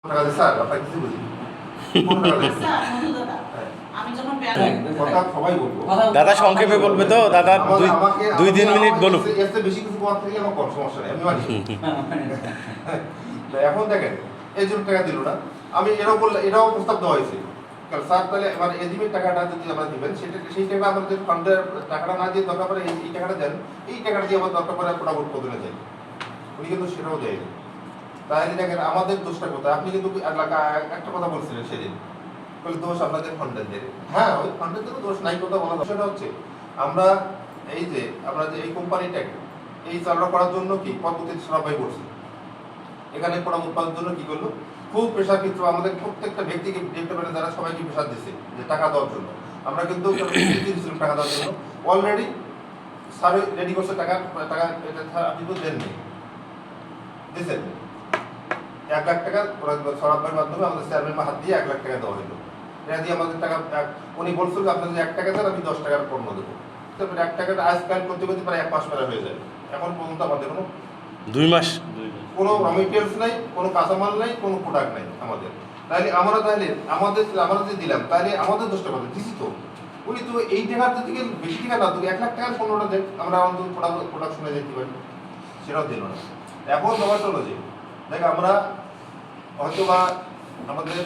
টাকা দিয়ে স্যার আপনার কিছু বুঝি সবাই বলবো দাদা সংক্ষেপে বলবে তো দাদা 2-3 মিনিট বলুক। এর বেশি কিছু কথা থেকে আমার কম সমস্যা নেই আমি মানি এখন দেখেন এই জন্য টাকা দিল না আমি এটাও প্রস্তাব দেওয়া হয়েছে স্যার তাহলে এবার এদিকের টাকাটা যদি আমরা দিবেন সেটা সেই টাকা আমাদের ফান্ডের টাকাটা না দিয়ে দরকার পড়ে এই টাকাটা দেন এই টাকাটা দিয়ে আবার দরকার পড়ে প্রোডাক্ট উৎপাদনে যাই উনি কিন্তু সেটাও দেয়নি। তাহলে দেখেন আমাদের দোষটা কোথায় আপনি কিন্তু একটা কথা বলছিলেন সেদিন বলে দোষ আপনাদের ফান্ডারদের। হ্যাঁ ওই ফান্ডারদের দোষ নাই কথা বলা সেটা হচ্ছে আমরা এই যে আমরা যে এই কোম্পানিটাকে এই চালনা করার জন্য কি পদ্ধতি সবাই করছি এখানে প্রোডাক্ট উৎপাদনের জন্য কি করলো খুব প্রেশার কিন্তু আমাদের প্রত্যেকটা ব্যক্তিকে দেখতে পারে যারা সবাইকে প্রেশার দিচ্ছে যে টাকা দেওয়ার জন্য আমরা কিন্তু টাকা দেওয়ার জন্য অলরেডি স্যার রেডি করছে টাকা টাকা এটা আপনি তো দেননি দিয়েছেন 1 লাখ টাকা সরাবের মাধ্যমে আমাদের চেয়ারম্যান হাত দিয়ে 1 লাখ টাকা দেওয়া হলো এটা দিয়ে আমাদের টাকা উনি বলছিল যে আপনাদের 1 টাকা দেন আমি 10 টাকার পণ্য দেবো তারপরে 1 টাকাটা আজকাল করতে করতে প্রায় 1 মাস পরে হয়ে যায় এখন পর্যন্ত আমাদের কোনো 2 মাস কোনো র মেটেরিয়ালস নাই কোনো কাঁচামাল নাই কোনো প্রোডাক্ট নাই আমাদের তাহলে আমরা যে দিলাম তাহলে আমাদের দোষটা কথা দিছি তো উনি তো এই টাকার থেকে বেশি টাকা না তো 1 লাখ টাকার পণ্যটা দেখ আমরা অন্তত প্রোডাকশনে যেতে পারি সেটাও দিল না। এখন ব্যাপারটা হলো যে দেখ আমরা হয়তো বা আমাদের